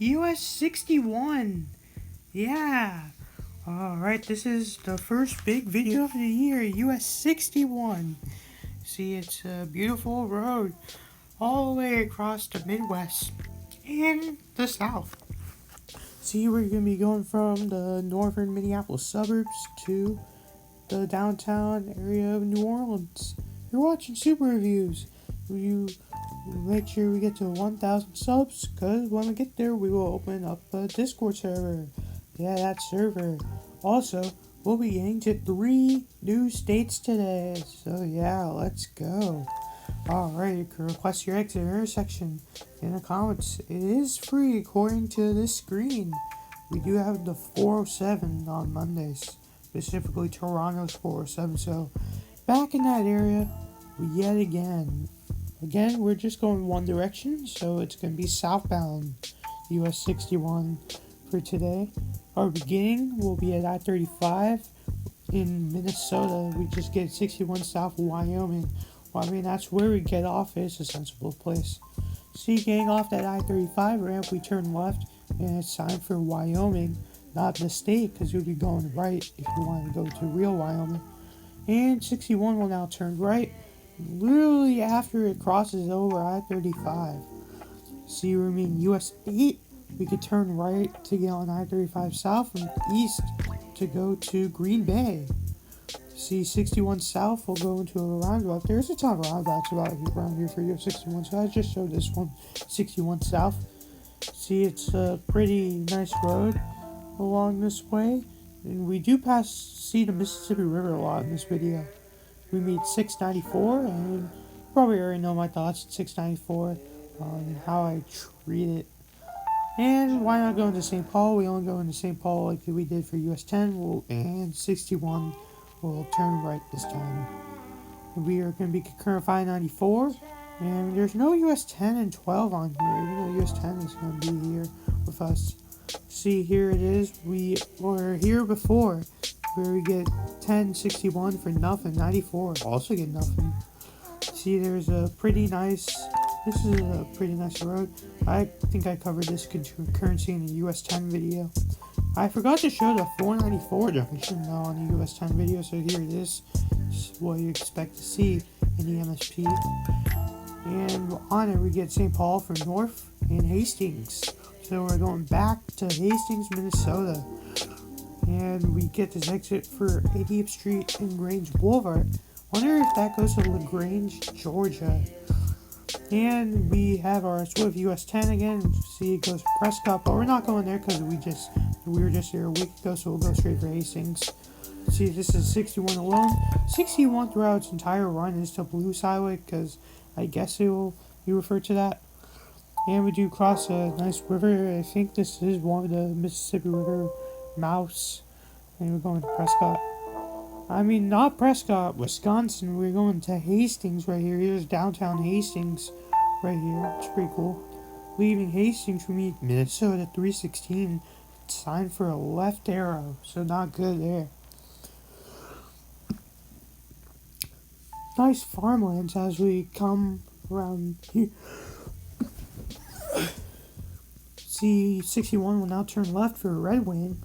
US 61. Yeah. Alright, this is the first big video of the year, US 61. See, it's a beautiful road all the way across the Midwest and the South. See, we're going to be going from the northern Minneapolis suburbs to the downtown area of New Orleans. You're watching Super Reviews. You make sure we get to 1,000 subs, because when we get there, we will open up a Discord server. Yeah, that server. Also, we'll be getting to 3 new states today. So yeah, let's go. Alright, you can request your exit intersection in the comments. It is free according to this screen. We do have the 407 on Mondays, specifically Toronto's 407, so back in that area yet again. Again, we're just going one direction, so it's going to be southbound US 61 for today. Our beginning will be at I-35 in Minnesota. We just get 61 south of Wyoming. Well, I mean, that's where we get off. It's a sensible place. See, getting off that I-35 ramp, we turn left, and it's time for Wyoming, not the state, because you'll be going right if you want to go to real Wyoming. And 61 will now turn right, literally after it crosses over I-35. See, we mean US 8, we could turn right to get on I-35 south and east to go to Green Bay. See, 61 south will go into a roundabout. There's a ton of roundabouts around here for US 61, so I just showed this one, 61 south. See, it's a pretty nice road along this way, and we do see the Mississippi River a lot in this video. We meet 694, and you probably already know my thoughts at 694 on how I treat it. And why not go into St. Paul? We only go into St. Paul like we did for US 10, and 61 will turn right this time. We are going to be concurrent 594, and there's no US 10 and 12 on here, even though US 10 is going to be here with us. See, here it is. We were here before, where we get 1061 for nothing. 94 also get nothing. See, there's a pretty nice. This is a pretty nice road. I think I covered this concurrency in the US 10 video. I forgot to show the 494 junction though on the US 10 video, so here it is. This is what you expect to see in the MSP. And on it we get St. Paul for north and Hastings. So we're going back to Hastings, Minnesota. And we get this exit for 80th Street and Grange Boulevard. Wonder if that goes to LaGrange, Georgia. And we have our Swift US 10 again. See, it goes to Prescott, but we're not going there because we were just here a week ago, so we'll go straight for Hastings. See, this is 61 alone. 61 throughout its entire run is the Blues Highway, because I guess it will be referred to that. And we do cross a nice river. I think this is one of the Mississippi River mouths. And we're going to Prescott. I mean, not Prescott, Wisconsin. We're going to Hastings right here. Here's downtown Hastings right here. It's pretty cool. Leaving Hastings, we meet Minnesota 316. It's signed for a left arrow, so not good there. Nice farmlands as we come around here. See, 61 will now turn left for Red Wing.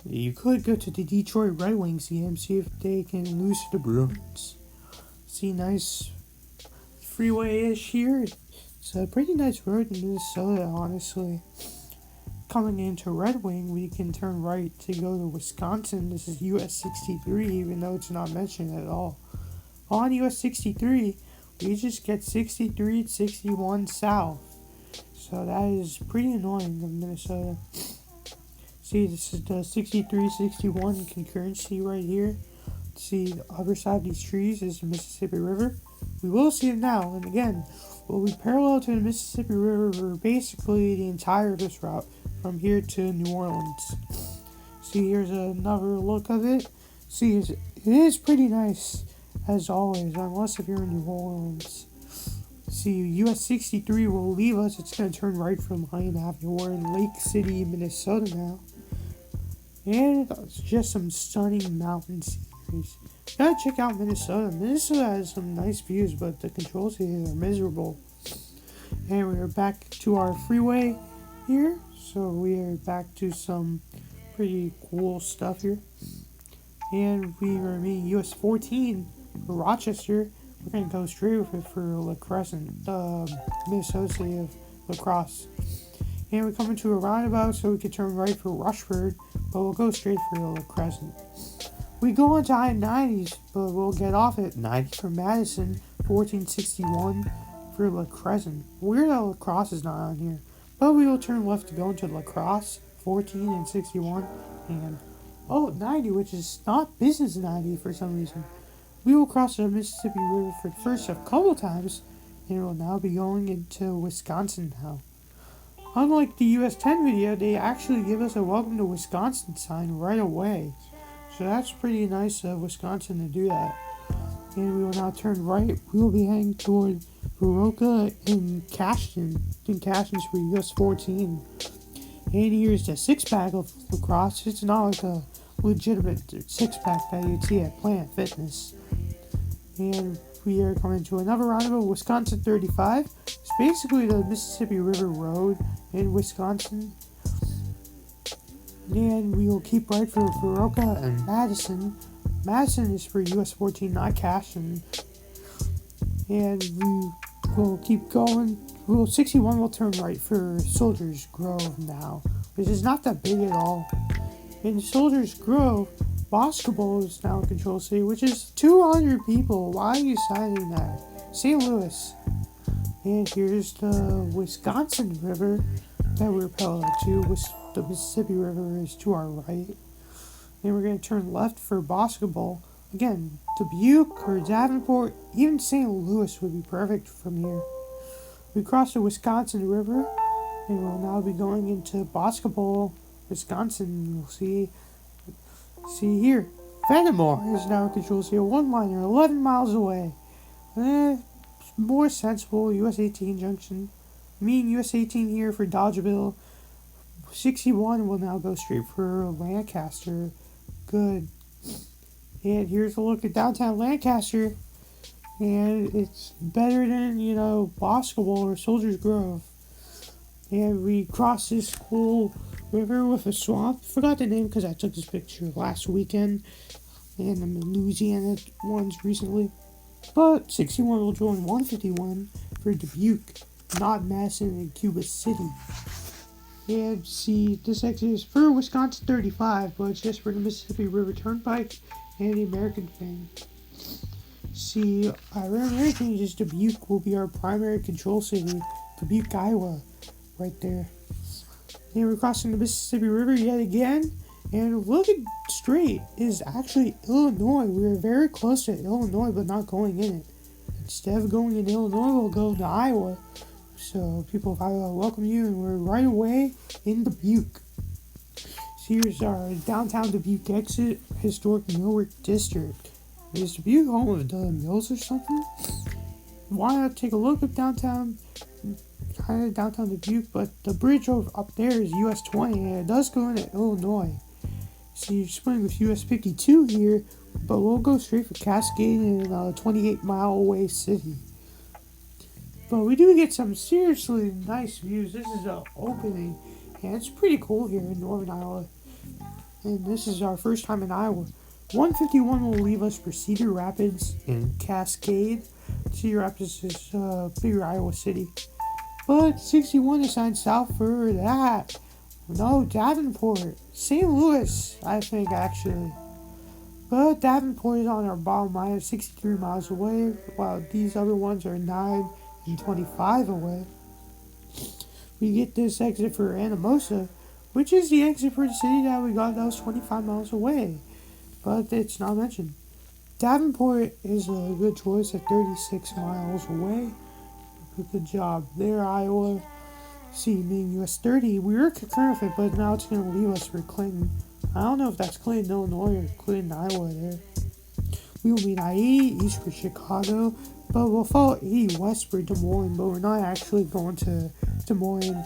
You could go to the Detroit Red Wings game, see if they can lose to the Bruins. See, nice freeway-ish here. It's a pretty nice road in Minnesota, honestly. Coming into Red Wing, we can turn right to go to Wisconsin. This is US 63, even though it's not mentioned at all. On US 63, we just get 63 and 61 south. So that is pretty annoying in Minnesota. See, this is the 63-61 concurrency right here. See, the other side of these trees is the Mississippi River. We will see it now, and again, we'll be parallel to the Mississippi River for basically the entire of this route, from here to New Orleans. See, here's another look of it. See, it is pretty nice, as always, unless if you're in New Orleans. See, US 63 will leave us. It's going to turn right from Lion Avenue. We're in Lake City, Minnesota now. And it's just some stunning mountain sceneries. Gotta check out Minnesota. Minnesota has some nice views, but the controls here are miserable. And we're back to our freeway. here. So we are back to some pretty cool stuff here. And we are meeting US 14 for Rochester. We're going to go straight with it for La Crescent, the Minnesota city of La Crosse. And we come into a roundabout so we can turn right for Rushford, but we'll go straight for La Crescent. We go onto I-90s, but we'll get off at 90 for Madison, 1461 for La Crescent. Weird that La Crosse is not on here. But we will turn left to go into La Crosse, 14 and 61, and 90, which is not business 90 for some reason. We will cross the Mississippi River for the first a couple times, and will now be going into Wisconsin now. Unlike the US 10 video, they actually give us a welcome to Wisconsin sign right away. So that's pretty nice of Wisconsin to do that. And we will now turn right. We will be heading toward Baroka and Cashton. And Cashton's for US 14. And here's the six-pack of La Crosse. It's not like a legitimate six-pack that you'd see at Planet Fitness. And we are coming to another roundabout, Wisconsin 35. It's basically the Mississippi River Road in Wisconsin. And we will keep right for Baroka and Madison. Madison is for US 14, not Cashton. And we will keep going. 61 will turn right for Soldiers Grove now, which is not that big at all. In Soldiers Grove, Basketball is now in Control City, which is 200 people. Why are you signing that? St. Louis. And here's the Wisconsin River that we're parallel to. The Mississippi River is to our right. And we're going to turn left for Basketball. Again, Dubuque or Davenport, even St. Louis would be perfect from here. We cross the Wisconsin River, and we'll now be going into Basketball, Wisconsin. You'll see here, Fenimore is now in Control City, one-liner, 11 miles away. More sensible, US 18 junction. US 18 here for Dodgeville. 61 will now go straight for Lancaster. Good. And here's a look at downtown Lancaster. And it's better than, Basketball or Soldiers Grove. And we cross this cool river with a swamp. Forgot the name because I took this picture last weekend. And the Louisiana ones recently. But 61 will join 151 for Dubuque, not Madison and Cuba City. And see, this exit is for Wisconsin 35, but it's just for the Mississippi River Turnpike and the American thing. See, I remember everything, just Dubuque will be our primary control city. Dubuque, Iowa, right there. And we're crossing the Mississippi River yet again. And looking straight is actually Illinois. We are very close to Illinois, but not going in it. Instead of going in Illinois, we'll go to Iowa. So people of Iowa welcome you, and we're right away in Dubuque. So here's our downtown Dubuque exit, historic Millwork District. Is Dubuque home of the mills or something? Why not take a look at downtown Dubuque, but the bridge up there is US 20, and it does go into Illinois. So you're splitting with US 52 here, but we'll go straight for Cascade in a 28-mile away city. But we do get some seriously nice views. This is the opening, and it's pretty cool here in northern Iowa. And this is our first time in Iowa. 151 will leave us for Cedar Rapids and Cascade. Cedar Rapids is a bigger Iowa city. But 61 is signed south for that. No, Davenport. St. Louis, I think, actually. But Davenport is on our bottom line, 63 miles away, while these other ones are 9 and 25 away. We get this exit for Anamosa, which is the exit for the city that we got that was 25 miles away. But it's not mentioned. Davenport is a good choice at 36 miles away. Good job there, Iowa. See, being US 30, we were concerned with it, but now it's going to leave us for Clinton. I don't know if that's Clinton, Illinois, or Clinton, Iowa there. We will meet I-80 east for Chicago, but we'll follow 80 west for Des Moines, but we're not actually going to Des Moines.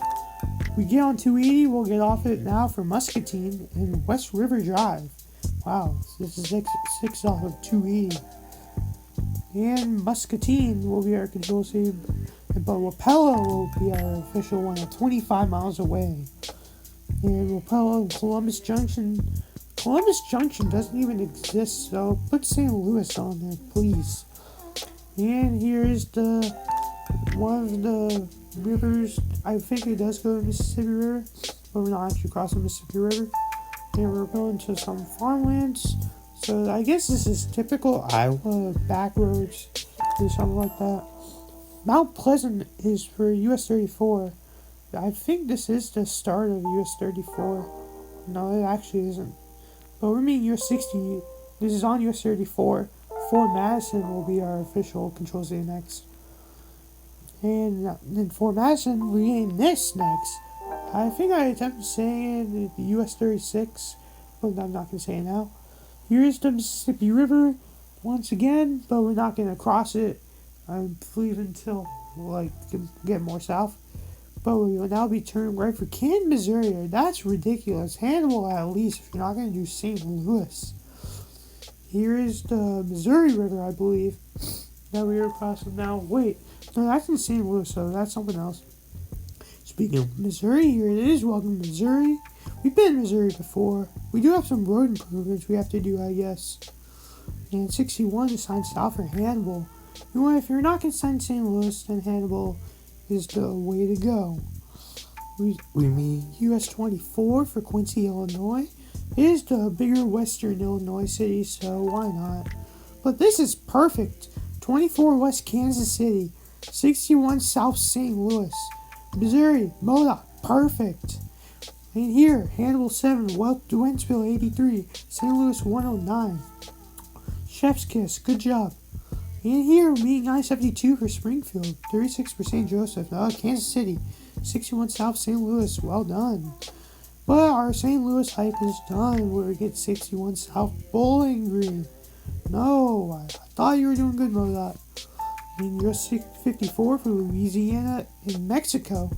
We get on 280, we'll get off it now for Muscatine and West River Drive. Wow, this is exit 6 off of 280. And Muscatine will be our control city. But Wapello will be our official one at 25 miles away. And Wapello and Columbus Junction. Columbus Junction doesn't even exist, so put St. Louis on there, please. And here's one of the rivers. I think it does go to the Mississippi River, but we're not actually crossing the Mississippi River. And we're going to some farmlands. So I guess this is typical Iowa back roads or something like that. Mount Pleasant is for US 34. I think this is the start of US 34. No, it actually isn't. But we're meeting US 60. This is on US 34. Fort Madison will be our official control city next. And in Fort Madison, we're getting this next. I think I attempted saying it US 36, but I'm not going to say it now. Here's the Mississippi River once again, but we're not going to cross it, I believe, until get more south. But we will now be turning right for Canton, Missouri. That's ridiculous. Hannibal at least, if you're not going to do St. Louis. Here is the Missouri River, I believe, that we are crossing now. Wait, no, that's in St. Louis, so that's something else. Speaking of Missouri, here it is. Welcome to Missouri. We've been in Missouri before. We do have some road improvements we have to do, I guess. And 61 is signed south for Hannibal. You know, if you're not going to sign St. Louis, then Hannibal is the way to go. We mean US 24 for Quincy, Illinois. It is the bigger western Illinois city, so why not? But this is perfect. 24 West Kansas City. 61 South St. Louis. Missouri, MoDOT, perfect. And here, Hannibal 7, Wentzville 83, St. Louis 109. Chef's kiss, good job. And here, meeting I-72 for Springfield, 36 for St. Joseph, Kansas City, 61 South St. Louis, well done. But our St. Louis hype is done where we get 61 South Bowling Green. No, I thought you were doing good, MoDOT. And US 54 for Louisiana and Mexico.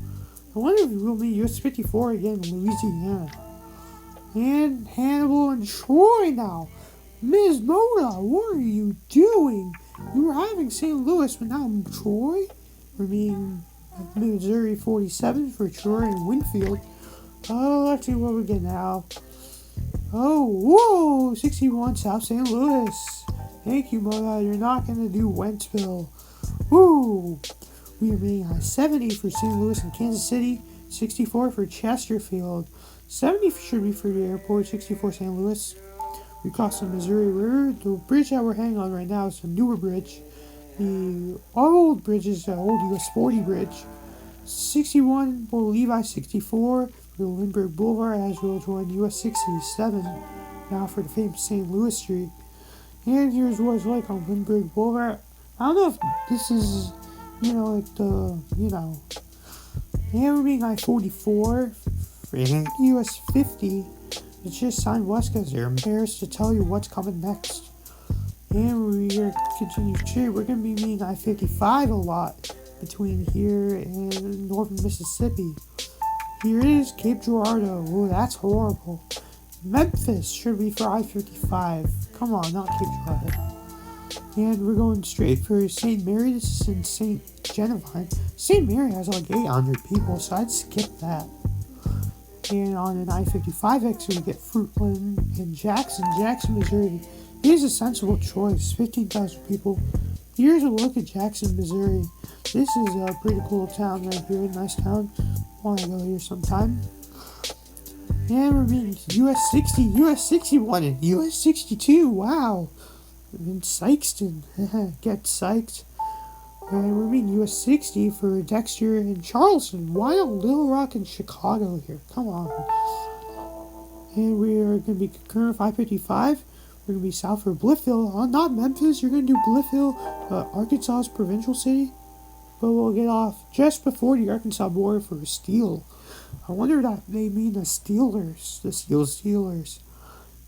I wonder if we'll meet US 54 again in Louisiana. And Hannibal and Troy now. Ms. MoDOT, what are you doing? You were having St. Louis, but now Troy? We're meeting Missouri 47 for Troy and Winfield. Oh, let's see what we get now. Oh, whoa, 61 South St. Louis. Thank you, MoDOT. You're not going to do Wentzville. Woo! We are meeting I-70 for St. Louis and Kansas City, 64 for Chesterfield, 70 should be for the airport, 64 St. Louis. We cross the Missouri River. The bridge that we're hanging on right now is the newer bridge. The old bridge is the old US 40 bridge. 61 will leave I-64 for Lindbergh Boulevard, as we'll join US 67 now for the famous St. Louis Street. And here's what it's like on Lindbergh Boulevard. I don't know if this is, and we're being I-44 for US 50. It's just signed west because they're embarrassed to tell you what's coming next. And we are continuing straight. We're going to be meeting I-55 a lot between here and northern Mississippi. Here it is, Cape Girardeau. Oh, that's horrible. Memphis should be for I-55. Come on, not Cape Girardeau. And we're going straight for St. Mary. This is in St. Genevieve. St. Mary has like 800 people, so I'd skip that. And on an I-55 exit, we get Fruitland and Jackson, Missouri. It is a sensible choice, 15,000 people. Here's a look at Jackson, Missouri. This is a pretty cool town right here, nice town. Want to go here sometime. And we're meeting US 60, US 61, and US 62, wow. In Sykeston, get psyched. And we're meeting US 60 for Dexter and Charleston. Why not Little Rock and Chicago here? Come on. And we are going to be concurrent 555. We're going to be south for Blytheville. Not Memphis. You're going to do Blytheville, Arkansas's provincial city. But we'll get off just before the Arkansas border for Steele. I wonder if they mean the Steelers. The Steelers.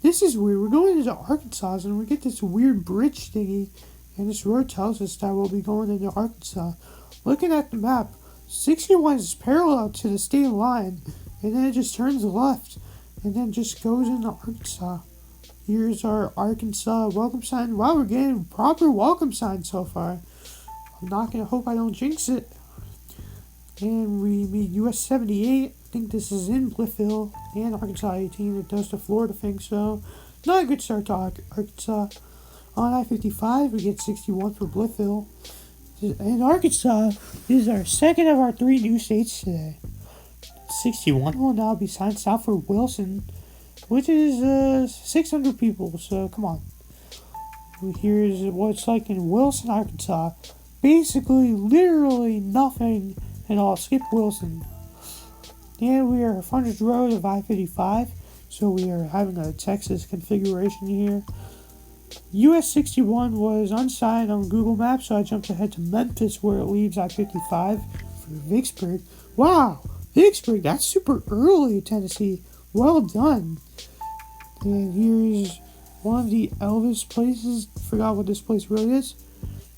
This is weird. We're going into Arkansas and we get this weird bridge thingy. And this road tells us that we'll be going into Arkansas. Looking at the map, 61 is parallel to the state line. And then it just turns left. And then just goes into Arkansas. Here's our Arkansas welcome sign. Wow, we're getting proper welcome signs so far. I'm not going to hope I don't jinx it. And we meet US 78. I think this is in Blytheville. And Arkansas 18. It does the Florida thing, so not a good start to Arkansas. On I-55, we get 61 for Blytheville. And Arkansas is our second of our 3 new states today. 61 will now be signed south for Wilson, which is 600 people, so come on. Here's what it's like in Wilson, Arkansas. Basically, literally nothing at all. Skip Wilson. And we are frontage road of I-55, so we are having a Texas configuration here. US 61 was unsigned on Google Maps, so I jumped ahead to Memphis where it leaves I-55 for Vicksburg. Wow, Vicksburg, that's super early, Tennessee. Well done. And here's one of the Elvis places. Forgot what this place really is.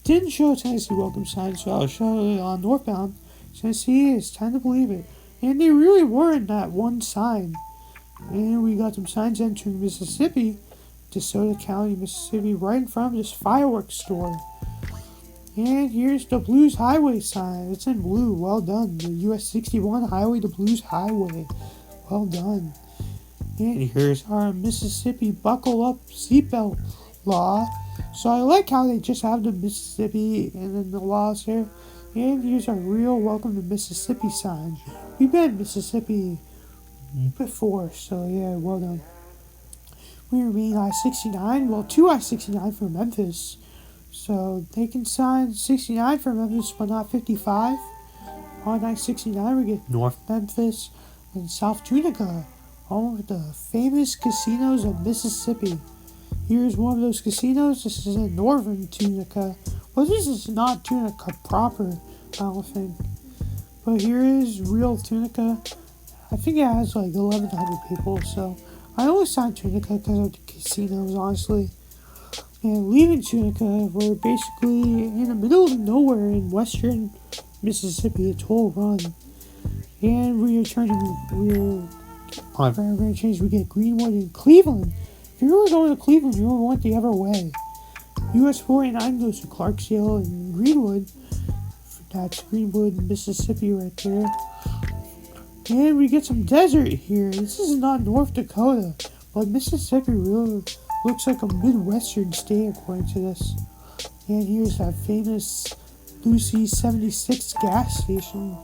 Didn't show a Tennessee welcome sign, so I'll show it on northbound. Tennessee, it's time to believe it. And they really were in that one sign. And we got some signs entering Mississippi. DeSoto County, Mississippi, right in front of this fireworks store. And here's the Blues Highway sign. It's in blue. Well done. The US 61 Highway, the Blues Highway. Well done. And here's our Mississippi buckle up seatbelt law. So I like how they just have the Mississippi and then the laws here. And here's our real welcome to Mississippi sign. We've been in Mississippi before, so yeah, well done. We remain I-69, well, 2 I-69 for Memphis. So they can sign 69 for Memphis, but not 55. On I-69, we get North Memphis and South Tunica, home of the famous casinos of Mississippi. Here's one of those casinos. This is in northern Tunica. Well, this is not Tunica proper, I don't think. But here is real Tunica. I think it has like 1,100 people, so I only signed Tunica because of the casinos, honestly. And leaving Tunica, we're basically in the middle of nowhere in western Mississippi. It's whole run. And we're going to change. We get Greenwood and Cleveland. If you were going to Cleveland, you went the other way. US 49 goes to Clarksdale and Greenwood. That's Greenwood, Mississippi right there. And we get some desert here. This is not North Dakota, but Mississippi really looks like a Midwestern state according to this. And here's that famous Lucy 76 gas station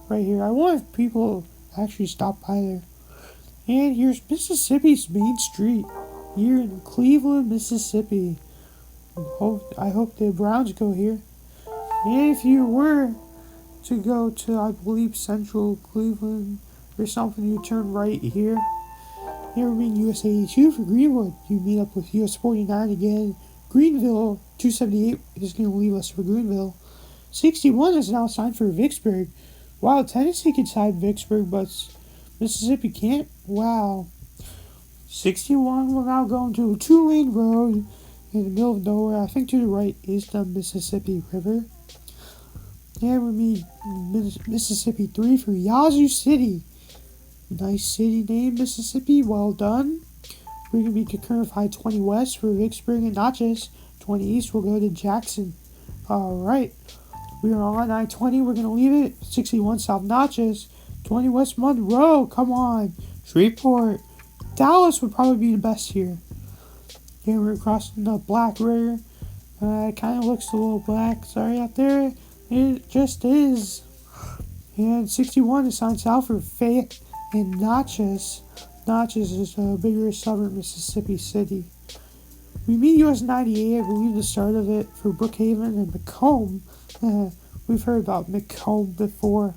right here. I wonder if people actually stop by there. And here's Mississippi's main street here in Cleveland, Mississippi. I hope the Browns go here. And if you were to go to, I believe, Central Cleveland or something, you turn right here. Here we meet US 82 for Greenwood. You meet up with US 49 again. Greenville 278 is going to leave us for Greenville. 61 is now signed for Vicksburg. Wow, Tennessee can sign Vicksburg, but Mississippi can't. Wow. 61 will now go into a 2-lane road in the middle of nowhere. I think to the right is the Mississippi River. And we meet Mississippi 3 for Yazoo City. Nice city name, Mississippi. Well done. We're going to be concurrent with I-20 West for Vicksburg and Natchez. 20 East will go to Jackson. Alright. We are on I-20. We're going to leave it. 61 South Natchez. 20 West Monroe. Come on. Shreveport. Dallas would probably be the best here. Here we're crossing the Black River. It kind of looks a little black. Sorry out there. It just is. And 61 is signed south for Fayette and Natchez. Natchez is a bigger southern Mississippi city. We meet US 98, I believe the start of it, for Brookhaven and Macomb. We've heard about Macomb before.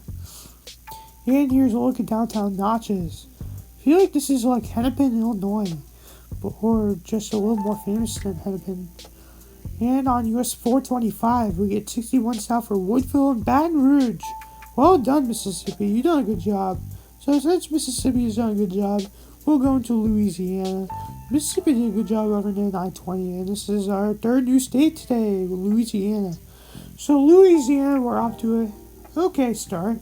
And here's a look at downtown Natchez. I feel like this is like Hennepin, Illinois, or just a little more famous than Hennepin. And on US 425, we get 61 south for Woodville and Baton Rouge. Well done, Mississippi. You done a good job. So since Mississippi has done a good job, we'll go into Louisiana. Mississippi did a good job over there in I-20, and this is our third new state today, Louisiana. So Louisiana, we're off to a okay start,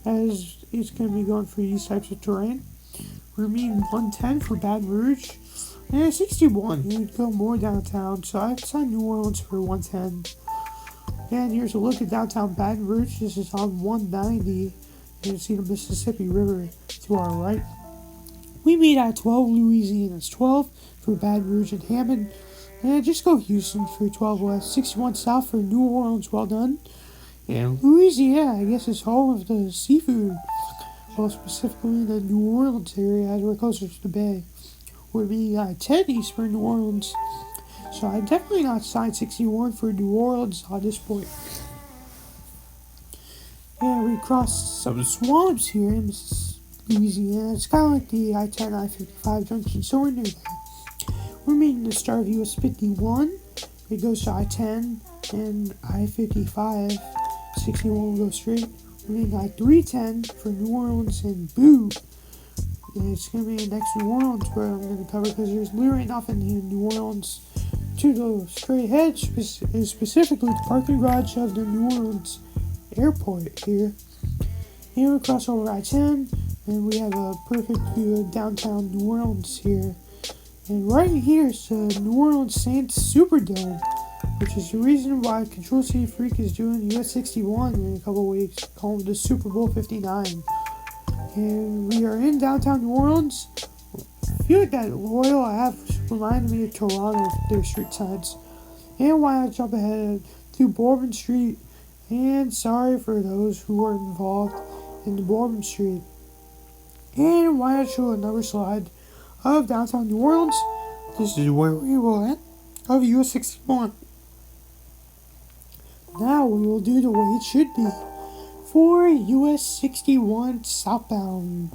as it's going to be going for these types of terrain. We're meeting 110 for Baton Rouge. And 61, you would go more downtown, so I've signed New Orleans for 110. And here's a look at downtown Baton Rouge. This is on 190. You can see the Mississippi River to our right. We meet at 12, Louisiana's 12 for Baton Rouge and Hammond. And just go Houston for 12 West, 61 South for New Orleans, well done. And Louisiana, I guess, is home of the seafood. Well, specifically the New Orleans area, as we're closer to the bay. Would be 10 East for New Orleans. So I definitely not signed 61 for New Orleans on this point. Yeah, we crossed some swamps here in Louisiana. It's kind of like the I-10, I-55 junction, so we're near there. We're meeting the start of US 51. It goes to I-10 and I-55. 61 will go straight. We're meeting I-310 for New Orleans and Boo. And it's going to be next New Orleans where I'm going to cover because there's literally nothing in New Orleans to go straight ahead, specifically the parking garage of the New Orleans airport here. Here we cross over I-10 and we have a perfect view of downtown New Orleans here. And right here is the New Orleans Saints Superdome, which is the reason why Control City Freak is doing US 61 in a couple weeks, called the Super Bowl 59. And we are in downtown New Orleans. I feel like that Royal Ave reminded me of Toronto, their street signs. And why not jump ahead to Bourbon Street. And sorry for those who were involved in the Bourbon Street. And why not show another slide of downtown New Orleans. This is where we will end of US 61. Now we will do the way it should be for US 61 southbound.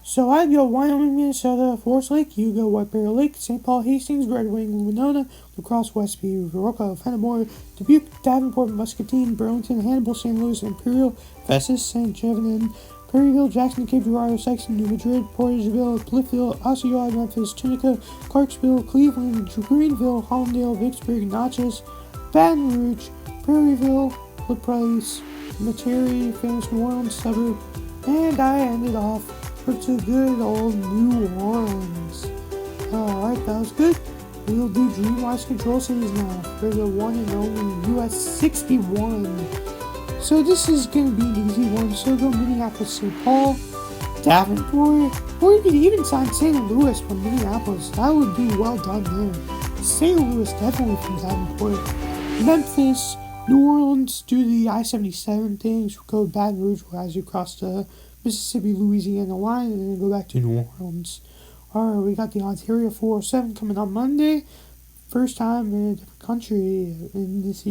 So I go Wyoming, Minnesota, Forest Lake, you go White Bear Lake, St. Paul, Hastings, Red Wing, Winona, La Crosse, Westby, Viroqua, Fenimore, Dubuque, Davenport, Muscatine, Burlington, Hannibal, St. Louis, Imperial, Festus, St. Jevon, Perryville, Jackson, Cape Girardeau, Sexton, New Madrid, Porterville, Cliffville, Osceola, Memphis, Tunica, Clarksville, Cleveland, Greenville, Hollandale, Vicksburg, Natchez, Baton Rouge, Prairieville, LaPlace, Metairie, famous New Orleans suburb, and I ended off with the good old New Orleans. Alright, that was good. We'll do Dreamwise Control Cities now for the one and only US 61. So this is going to be an easy one. So go Minneapolis, St. Paul, Davenport, or you could even sign St. Louis from Minneapolis. That would be well done there. St. Louis definitely from Davenport. Memphis, New Orleans, do the I-77 things. Go Baton Rouge as you cross the Mississippi, Louisiana line, and then go back to New Orleans. Alright, we got the Ontario 407 coming on Monday. First time in a different country in this year.